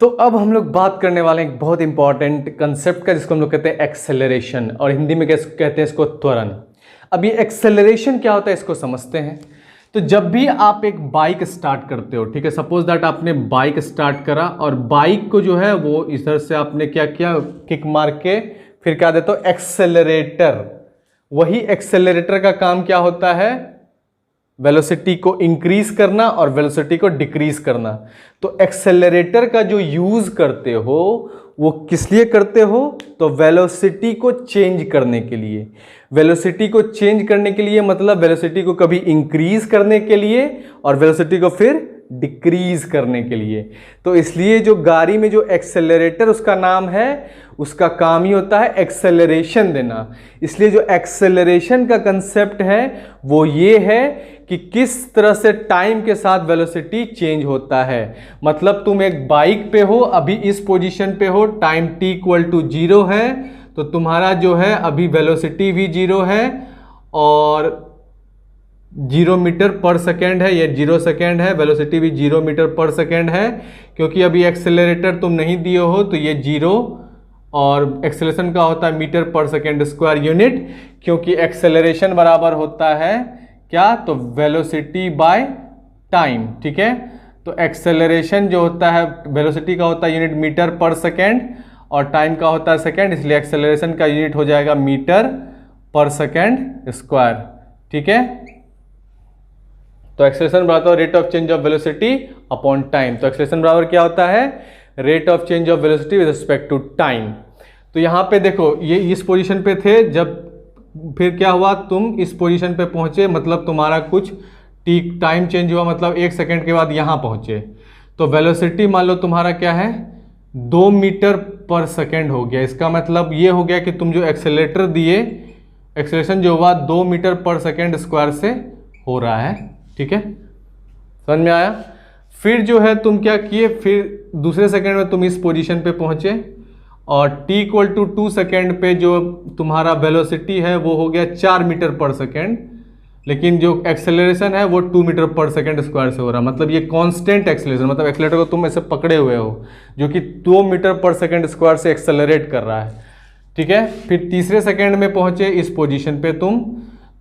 तो अब हम लोग बात करने वाले हैं एक बहुत इंपॉर्टेंट कंसेप्ट का, जिसको हम लोग कहते हैं एक्सेलरेशन, और हिंदी में कहते हैं इसको त्वरण। अब ये एक्सेलरेशन क्या होता है इसको समझते हैं। तो जब भी आप एक बाइक स्टार्ट करते हो, ठीक है, सपोज दैट आपने बाइक स्टार्ट करा और बाइक को जो है वो इधर से आपने क्या किया, किक मार के फिर क्या देते हो, एक्सेलरेटर। वही एक्सेलरेटर का काम क्या होता है, वेलोसिटी को इंक्रीज करना और वेलोसिटी को डिक्रीज करना। तो एक्सेलरेटर का जो यूज करते हो वो किस लिए करते हो, तो वेलोसिटी को चेंज करने के लिए। वेलोसिटी को चेंज करने के लिए मतलब वेलोसिटी को कभी इंक्रीज करने के लिए और वेलोसिटी को फिर डिक्रीज करने के लिए। तो इसलिए जो गाड़ी में जो एक्सेलरेटर उसका नाम है, उसका काम ही होता है एक्सेलरेशन देना। इसलिए जो एक्सेलरेशन का कंसेप्ट है वो ये है कि किस तरह से टाइम के साथ वेलोसिटी चेंज होता है। मतलब तुम एक बाइक पे हो, अभी इस पोजीशन पे हो, टाइम t इक्वल टू 0 है, तो तुम्हारा जो है अभी वेलोसिटी भी 0 है और 0 मीटर पर सेकेंड है, ये 0 सेकेंड है, वेलोसिटी भी 0 मीटर पर सेकेंड है। क्योंकि अभी एक्सेलरेटर तुम नहीं दिए हो तो ये 0 और एक्सेलरेशन का होता है मीटर पर सेकेंड स्क्वायर यूनिट, क्योंकि एक्सेलरेशन बराबर होता है क्या, तो वेलोसिटी बाय टाइम। ठीक है, तो एक्सेलरेशन जो होता है वेलोसिटी का होता है यूनिट मीटर पर सेकेंड और टाइम का होता है सेकेंड, इसलिए एक्सेलरेशन का यूनिट हो जाएगा मीटर पर सेकेंड स्क्वायर। ठीक है, तो एक्सेलरेशन बराबर rate of change of velocity upon time. तो एक्सेलरेशन बराबर क्या होता है, rate of change of velocity with respect to time. तो यहाँ पे देखो ये इस पोजीशन पे थे, जब फिर क्या हुआ, तुम इस पोजीशन पे पहुंचे, मतलब तुम्हारा कुछ टाइम चेंज हुआ, मतलब 1 सेकेंड के बाद यहाँ पहुंचे। तो वेलोसिटी मान लो तुम्हारा क्या है, 2 मीटर पर सेकेंड हो गया। इसका मतलब ये हो गया कि तुम जो एक्सेलरेटर दिए, एक्सेलरेशन जो हुआ 2 मीटर पर सेकेंड स्क्वायर से हो रहा है। ठीक है, समझ में आया। फिर जो है तुम क्या किए, फिर दूसरे सेकेंड में तुम इस पोजीशन पे पहुंचे और t इक्वल टू 2 सेकेंड पे जो तुम्हारा वेलोसिटी है वो हो गया 4 मीटर पर सेकेंड, लेकिन जो एक्सेलरेशन है वो 2 मीटर पर सेकेंड स्क्वायर से हो रहा है। मतलब ये कांस्टेंट एक्सेलरेशन, मतलब एक्सेलरेटर को तुम ऐसे पकड़े हुए हो जो कि 2 मीटर पर सेकेंड स्क्वायर से एक्सेलरेट कर रहा है। ठीक है, फिर तीसरे सेकेंड में पहुंचे इस पोजीशन पे तुम,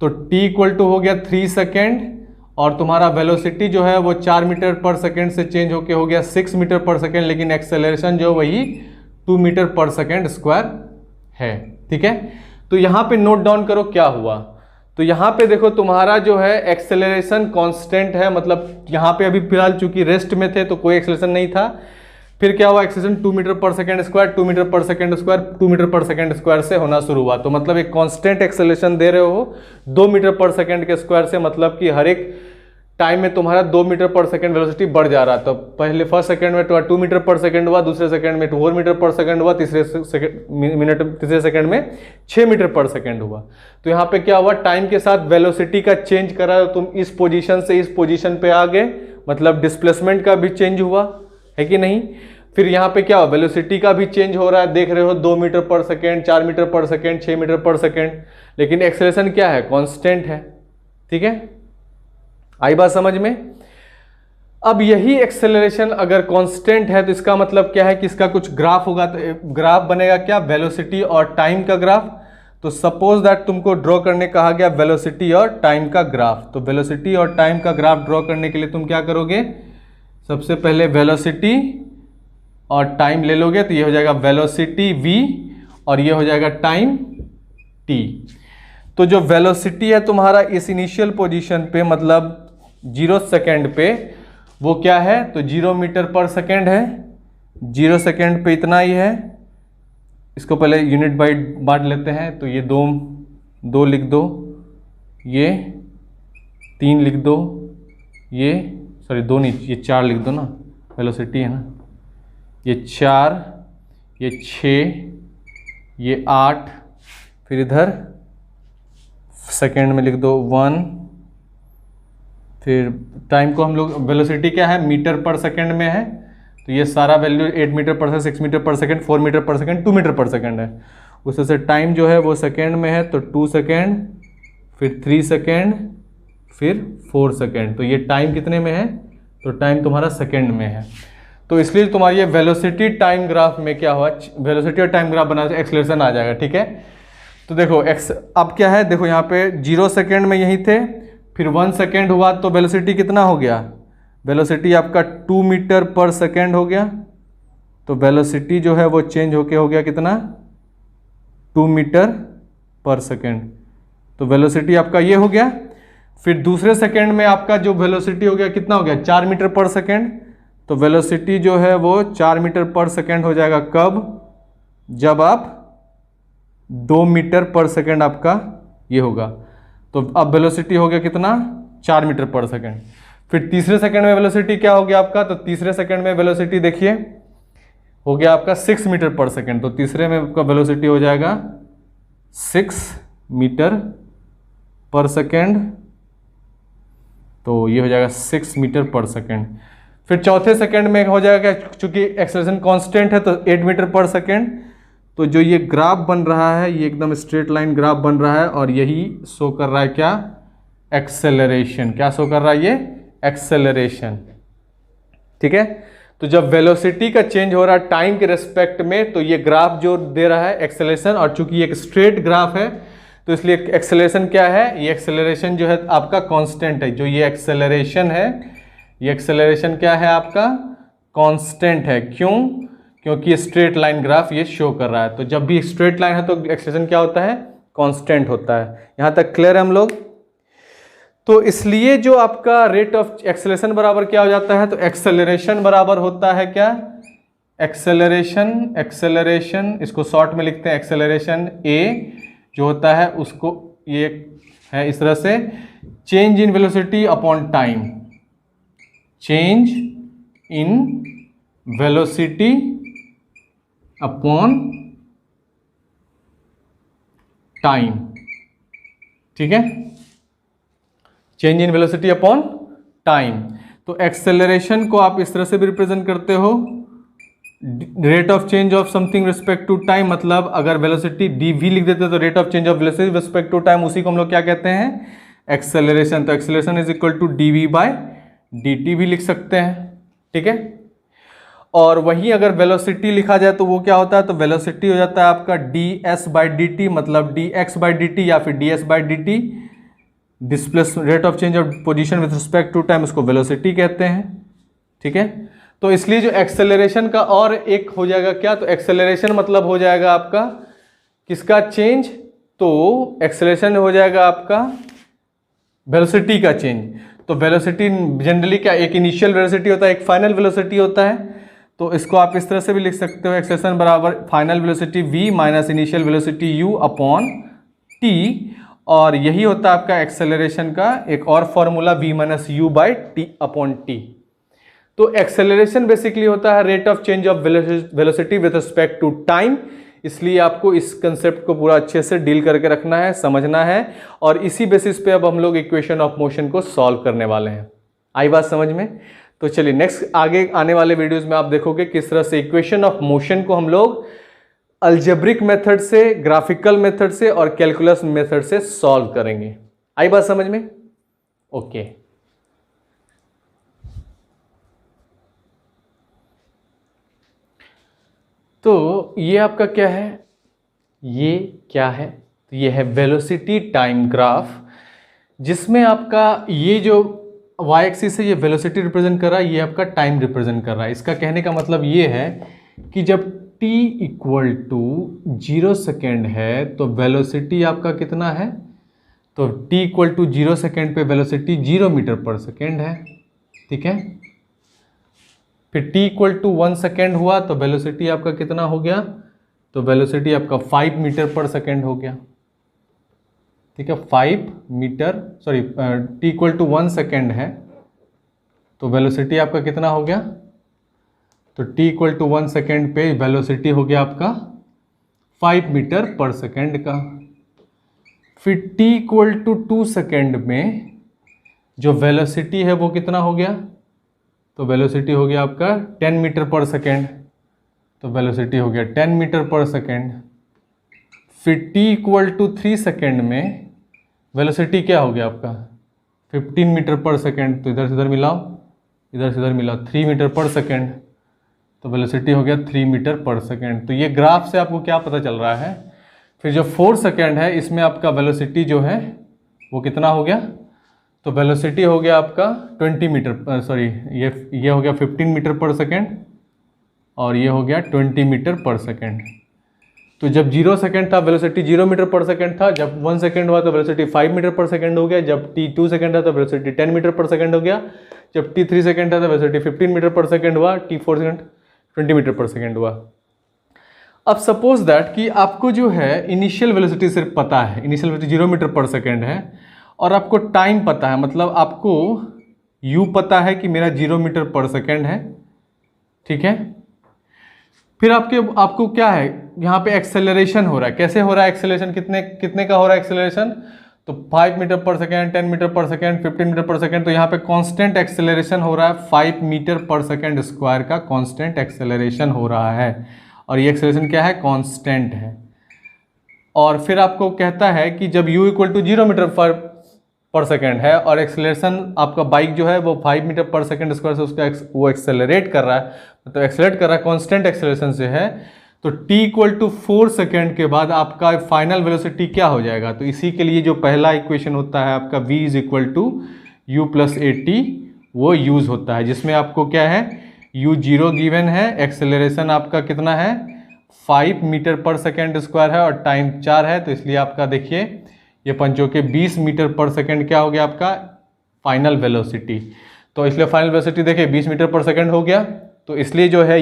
तो t इक्वल टू हो गया 3 सेकेंड और तुम्हारा वेलोसिटी जो है वो 4 मीटर पर सेकेंड से चेंज होके हो गया 6 मीटर पर सेकेंड, लेकिन एक्सेलरेशन जो वही 2 मीटर पर सेकेंड स्क्वायर है। ठीक है, तो यहाँ पे नोट डाउन करो क्या हुआ। तो यहाँ पे देखो तुम्हारा जो है एक्सेलरेशन कांस्टेंट है, मतलब यहाँ पे अभी फिलहाल चूंकि रेस्ट में थे तो कोई एक्सेलरेशन नहीं था। फिर क्या हुआ, एक्सेलरेशन 2 मीटर पर सेकेंड स्क्वायर, 2 मीटर पर सेकेंड स्क्वायर, 2 मीटर पर सेकेंड स्क्वायर से होना शुरू हुआ। तो मतलब एक कांस्टेंट एक्सेलरेशन दे रहे हो 2 मीटर पर सेकेंड के स्क्वायर से, मतलब कि हर एक टाइम में तुम्हारा 2 मीटर पर सेकेंड वेलोसिटी बढ़ जा रहा है। तो पहले फर्स्ट सेकंड में 2 मीटर पर सेकंड हुआ, दूसरे सेकंड में 4 मीटर पर सेकंड हुआ, तीसरे सेकंड में 6 मीटर पर सेकंड हुआ। तो यहाँ पे क्या हुआ, टाइम के साथ वेलोसिटी का चेंज करा, तो तुम इस पोजीशन से इस पोजीशन पे आ गए, मतलब डिस्प्लेसमेंट का भी चेंज हुआ है कि नहीं। फिर यहाँ पे क्या हुआ, वेलोसिटी का भी चेंज हो रहा है, देख रहे हो 2 मीटर पर सेकेंड, 4 मीटर पर सेकेंड, 6 मीटर पर सेकेंड, लेकिन एक्सेलरेशन क्या है, कॉन्स्टेंट है। ठीक है, आई बात समझ में। अब यही एक्सेलरेशन अगर कांस्टेंट है तो इसका मतलब क्या है कि इसका कुछ ग्राफ होगा, तो ग्राफ बनेगा क्या, वेलोसिटी और टाइम का ग्राफ। तो सपोज दैट तुमको ड्रॉ करने कहा गया वेलोसिटी और टाइम का ग्राफ। तो वेलोसिटी और टाइम का ग्राफ ड्रॉ करने के लिए तुम क्या करोगे, सबसे पहले वेलोसिटी और टाइम ले लोगे, तो ये हो जाएगा वेलोसिटी v और ये हो जाएगा टाइम t। तो जो वेलोसिटी है तुम्हारा इस इनिशियल पोजीशन पे, मतलब 0 सेकेंड पे, वो क्या है, तो 0 मीटर पर सेकेंड है। 0 सेकेंड पे इतना ही है। इसको पहले यूनिट बाई बांट लेते हैं, तो ये 2 लिख दो, ये 3 लिख दो, ये सॉरी 2 नहीं, ये 4 लिख दो ना, वेलोसिटी है ना, ये 4, ये 6, ये 8, फिर इधर सेकेंड में लिख दो 1, फिर टाइम को हम लोग, वेलोसिटी क्या है, मीटर पर सेकेंड में है, तो ये सारा वैल्यू 8 मीटर पर सेकेंड, 6 मीटर पर सेकेंड, 4 मीटर पर सेकेंड, 2 मीटर पर सेकेंड है। उससे से टाइम जो है वो सेकेंड में है, तो 2 सेकेंड, फिर 3 सेकेंड, फिर 4 सेकेंड। तो ये टाइम कितने में है, तो टाइम तुम्हारा सेकेंड में है। तो इसलिए तुम्हारी ये वेलोसिटी टाइम ग्राफ में क्या हुआ, वेलोसिटी और टाइम ग्राफ बनाने से एक्सेलरेशन आ जाएगा। ठीक है, तो देखो एक्स अब क्या है, देखो यहाँ पे 0 सेकेंड में यही थे, फिर 1 सेकेंड हुआ तो वेलोसिटी कितना हो गया, वेलोसिटी आपका 2 मीटर पर सेकेंड हो गया। तो वेलोसिटी जो है वो चेंज होके हो गया कितना, 2 मीटर पर सेकेंड। तो वेलोसिटी आपका ये हो गया। फिर दूसरे सेकेंड में आपका जो वेलोसिटी हो गया कितना हो गया, 4 मीटर पर सेकेंड। तो वेलोसिटी जो है वो 4 मीटर पर सेकेंड हो जाएगा कब, जब आप 2 मीटर पर सेकेंड आपका ये होगा। तो अब वेलोसिटी हो गया कितना, 4 मीटर पर सेकेंड। फिर तीसरे सेकेंड में वेलोसिटी क्या हो गया आपका, तो तीसरे सेकेंड में वेलोसिटी देखिए हो गया आपका 6 मीटर पर सेकेंड। तो तीसरे में आपका वेलोसिटी हो जाएगा 6 मीटर पर सेकेंड। तो ये हो जाएगा 6 मीटर पर सेकेंड। फिर चौथे सेकेंड में हो जाएगा, चूंकि एक्सेलरेशन कांस्टेंट है तो 8 मीटर पर सेकेंड। तो जो ये ग्राफ बन रहा है ये एकदम स्ट्रेट लाइन ग्राफ बन रहा है और यही शो कर रहा है क्या, एक्सेलरेशन। क्या शो कर रहा है ये, एक्सेलरेशन। ठीक है, तो जब वेलोसिटी का चेंज हो रहा है टाइम के रेस्पेक्ट में तो ये ग्राफ जो दे रहा है एक्सेलरेशन, और चूंकि ये एक स्ट्रेट ग्राफ है तो इसलिए एक्सेलरेशन क्या है, ये एक्सेलरेशन जो है आपका कांस्टेंट है। जो ये एक्सेलरेशन है, ये एक्सेलरेशन क्या है आपका, कांस्टेंट है। क्यों, क्योंकि ये स्ट्रेट लाइन ग्राफ ये शो कर रहा है। तो जब भी स्ट्रेट लाइन है तो एक्सेलरेशन क्या होता है, कांस्टेंट होता है। यहां तक क्लियर है हम लोग। तो इसलिए जो आपका रेट ऑफ एक्सेलरेशन बराबर क्या हो जाता है, तो एक्सेलरेशन बराबर होता है क्या, एक्सेलरेशन इसको शॉर्ट में लिखते हैं एक्सेलरेशन ए जो होता है उसको ये है इस तरह से, change in velocity upon time, change in velocity upon time. ठीक है, change in velocity upon time. तो एक्सेलरेशन को आप इस तरह से भी रिप्रेजेंट करते हो, rate of change of something respect to time. मतलब अगर वेलोसिटी dv लिख देते तो rate of change of velocity respect to time, उसी को हम लोग क्या कहते हैं, एक्सेलरेशन। तो acceleration is equal to dv bye dt भी लिख सकते हैं। ठीक है, और वहीं अगर वेलोसिटी लिखा जाए तो वो क्या होता है, तो वेलोसिटी हो जाता है आपका ds बाई dt, मतलब dx बाई dt या फिर ds by dt, displace rate of change of position with respect to time, उसको वेलोसिटी कहते हैं। ठीक है, तो इसलिए जो एक्सेलरेशन का और एक हो जाएगा क्या, तो एक्सेलरेशन मतलब हो जाएगा आपका किसका चेंज, तो एक्सेलरेशन हो जाएगा आपका वेलोसिटी का चेंज। तो वेलोसिटी जनरली क्या, एक इनिशियल वेलोसिटी होता है, एक फाइनल वेलोसिटी होता है। तो इसको आप इस तरह से भी लिख सकते हो, एक्सेलरेशन बराबर final velocity v minus initial velocity u upon t। और यही होता है आपका एक्सेलरेशन का एक और formula, v minus u by t upon t. तो एक्सेलरेशन बेसिकली होता है rate of change of velocity with respect to time. इसलिए आपको इस कंसेप्ट को पूरा अच्छे से डील करके रखना है, समझना है, और इसी बेसिस पे अब हम लोग इक्वेशन ऑफ मोशन को सॉल्व करने वाले हैं। आई बात समझ में? तो चलिए नेक्स्ट आगे आने वाले वीडियोस में आप देखोगे किस तरह से इक्वेशन ऑफ मोशन को हम लोग अलजेब्रिक मेथड से, ग्राफिकल मेथड से और कैलकुलस मेथड से सॉल्व करेंगे। आई बात समझ में? ओके। तो ये आपका क्या है, ये क्या है, तो ये है वेलोसिटी टाइम ग्राफ, जिसमें आपका ये जो y एक्सिस है ये वेलोसिटी रिप्रेजेंट कर रहा है, ये आपका टाइम रिप्रेजेंट कर रहा है। इसका कहने का मतलब ये है कि जब t इक्वल टू 0 सेकेंड है तो वेलोसिटी आपका कितना है, तो t इक्वल टू 0 सेकेंड पे वेलोसिटी 0 मीटर पर सेकेंड है। ठीक है, फिर t इक्वल टू 1 सेकेंड हुआ तो वेलोसिटी आपका कितना हो गया, तो वेलोसिटी आपका 5 मीटर पर सेकेंड हो गया। ठीक है, 5 meter, sorry t equal to 1 second है तो वेलोसिटी आपका कितना हो गया, तो t इक्वल टू 1 सेकेंड पे वेलोसिटी हो गया आपका 5 मीटर पर सेकेंड का। फिर t इक्वल टू 2 सेकेंड में जो वेलोसिटी है वो कितना हो गया, तो वेलोसिटी हो गया आपका 10 मीटर पर सेकेंड, तो वेलोसिटी हो गया 10 मीटर पर सेकेंड। फिर t इक्वल टू 3 सेकेंड में वेलोसिटी क्या हो गया आपका 15 मीटर पर सेकेंड, तो इधर से इधर मिलाओ, इधर से इधर मिलाओ, 3 मीटर पर सेकेंड। तो वेलोसिटी हो गया 3 मीटर पर सेकेंड। तो ये ग्राफ से आपको क्या पता चल रहा है, फिर जो 4 सेकेंड है इसमें आपका वेलोसिटी जो है वो कितना हो गया, तो वेलोसिटी हो गया आपका 20 मीटर, सॉरी ये हो गया 15 मीटर पर सेकेंड और ये हो गया 20 मीटर पर सेकेंड। तो जब 0 सेकेंड था वेलोसिटी 0 मीटर पर सेकेंड था, जब 1 सेकेंड हुआ तो वेलोसिटी 5 मीटर पर सेकेंड हो गया, जब t 2 सेकेंड था तो वेलोसिटी 10 मीटर पर सेकेंड हो गया, जब t 3 सेकेंड था तो वेलोसिटी 15 मीटर पर सेकेंड हुआ, t 4 सेकेंड 20 मीटर पर सेकेंड हुआ। अब सपोज दैट कि आपको जो है इनिशियल वेलोसिटी सिर्फ पता है, इनिशियल वेलोसिटी 0 मीटर पर सेकेंड है और आपको टाइम पता है, मतलब आपको u पता है कि मेरा 0 मीटर पर सेकेंड है, ठीक है। फिर आपको क्या है, यहाँ पे एक्सेलरेशन हो रहा है, कैसे हो रहा है एक्सेलरेशन, कितने का हो रहा है एक्सेलरेशन, तो 5 मीटर पर सेकेंड, 10 मीटर पर सेकेंड, 15 मीटर पर सेकेंड। तो यहाँ पे कांस्टेंट एक्सेलरेशन हो रहा है, 5 मीटर पर सेकेंड स्क्वायर का कांस्टेंट एक्सेलरेशन हो रहा है और ये एक्सेलरेशन क्या है, कांस्टेंट है। और फिर आपको कहता है कि जब u इक्वल टू 0 मीटर पर सेकेंड है और एक्सेलरेशन आपका बाइक जो है वो 5 मीटर पर सेकेंड स्क्वायर से उसका वो एक्सेलरेट कर रहा है, मतलब एक्सेलरेट कर रहा है कांस्टेंट एक्सेलरेशन से है, तो t इक्वल टू 4 सेकेंड के बाद आपका फाइनल वेलोसिटी क्या हो जाएगा। तो इसी के लिए जो पहला इक्वेशन होता है आपका v is equal to u plus a t, वो यूज़ होता है, जिसमें आपको क्या है u 0 गिवन है, एक्सेलरेशन आपका कितना है 5 मीटर पर सेकेंड स्क्वायर है और टाइम 4 है, तो इसलिए आपका देखिए ये पंचों के 20 मीटर पर सेकेंड क्या हो गया आपका फाइनल वेलोसिटी। तो इसलिए फाइनल वेलोसिटी देखिए 20 मीटर पर सेकेंड हो गया, तो इसलिए जो है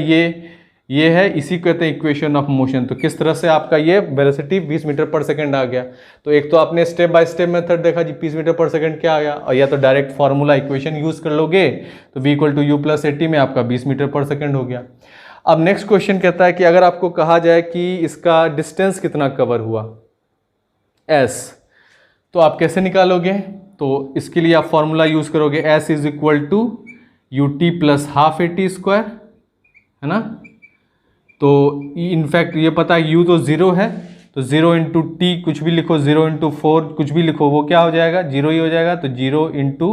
ये है, इसी को कहते हैं इक्वेशन ऑफ मोशन। तो किस तरह से आपका ये वेलोसिटी 20 मीटर पर सेकेंड आ गया। तो एक तो आपने स्टेप बाय स्टेप मेथड देखा जी 20 मीटर पर सेकेंड क्या आ गया, और या तो डायरेक्ट फार्मूला इक्वेशन यूज कर लोगे तो v equal to u plus 80 में आपका 20 मीटर पर सेकेंड हो गया। अब नेक्स्ट क्वेश्चन कहता है कि अगर आपको कहा जाए कि इसका डिस्टेंस कितना कवर हुआ s, तो आप कैसे निकालोगे, तो इसके लिए आप फॉर्मूला यूज करोगे s is equal to u t plus half a t square, है ना। तो इनफैक्ट ये पता है u तो 0 है, तो 0 इंटू टी कुछ भी लिखो, 0 इंटू 4 कुछ भी लिखो, वो क्या हो जाएगा 0 ही हो जाएगा। तो 0 इंटू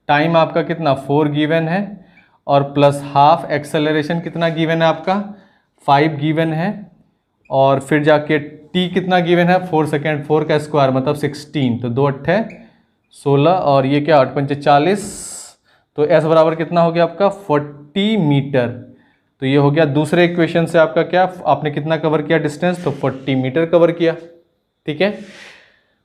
टाइम आपका कितना 4 गिवन है और प्लस हाफ एक्सेलरेशन कितना गिवन है आपका 5 गिवन है, और फिर जाके t कितना गिवन है 4 सेकेंड, 4 का स्क्वायर मतलब 16, तो 2 अट्ठे 16 और ये क्या 8 पंचे 40, तो s बराबर कितना हो गया आपका 40 मीटर। तो ये हो गया दूसरे इक्वेशन से आपका क्या, आपने कितना कवर किया डिस्टेंस, तो 40 मीटर कवर किया, ठीक है।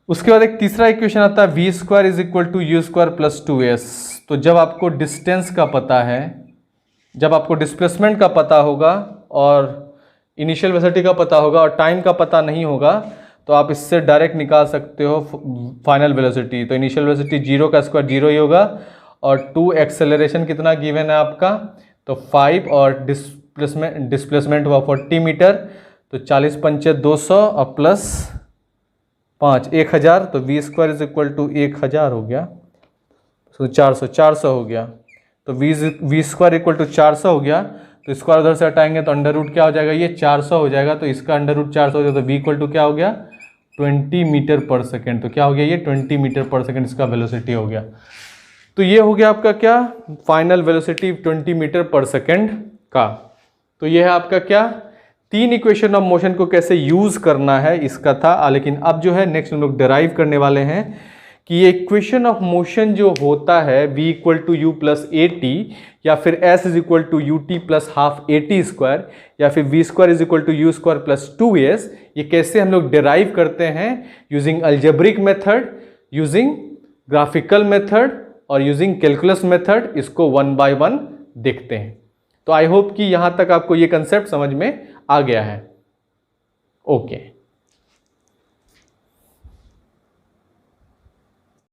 उसके बाद एक तीसरा इक्वेशन आता है v square is equal to u square plus 2s। तो जब आपको डिस्टेंस का पता है, जब आपको डिस्प्लेसमेंट का पता होगा और इनिशियल वेलोसिटी का पता होगा और टाइम का पता नहीं होगा, तो आप इससे डायरेक्ट निकाल सकते हो फाइनल वेलोसिटी। तो इनिशियल वेलोसिटी 0 का स्क्वायर 0 ही होगा और 2 एक्सेलरेशन कितना गिवन है आपका, तो 5 और डिस्प्लेसमेंट हुआ 40 मीटर, तो 40 पंचे 200 और प्लस 5 1000, तो v square is equal to 1000 हो गया, तो 400 हो गया। तो वी स्क्वायर इक्वल टू 400 हो गया, तो स्क्वायर उधर से हटाएंगे तो अंडर रूट क्या हो जाएगा, ये 400 हो जाएगा, तो इसका अंडर रूट 400 हो जाएगा, तो वी इक्वल टू क्या हो गया 20 मीटर पर सेकेंड। तो क्या हो गया ये 20 मीटर पर सेकेंड इसका वेलोसिटी हो गया। तो ये हो गया आपका क्या फाइनल वेलोसिटी 20 मीटर पर सेकेंड का। तो ये है आपका क्या 3 इक्वेशन ऑफ मोशन को कैसे यूज करना है इसका था। लेकिन अब जो है नेक्स्ट हम लोग डिराइव करने वाले हैं कि ये इक्वेशन ऑफ मोशन जो होता है v equal to u plus a t, या फिर s is equal to u t plus half a t square, या फिर v square is equal to u square plus 2s, ये कैसे हम लोग डिराइव करते हैं using algebraic method, using graphical method और यूजिंग कैलकुलस मेथड, इसको 1 बाय 1 देखते हैं। तो आई होप कि यहाँ तक आपको ये कंसेप्ट समझ में आ गया है। ओके।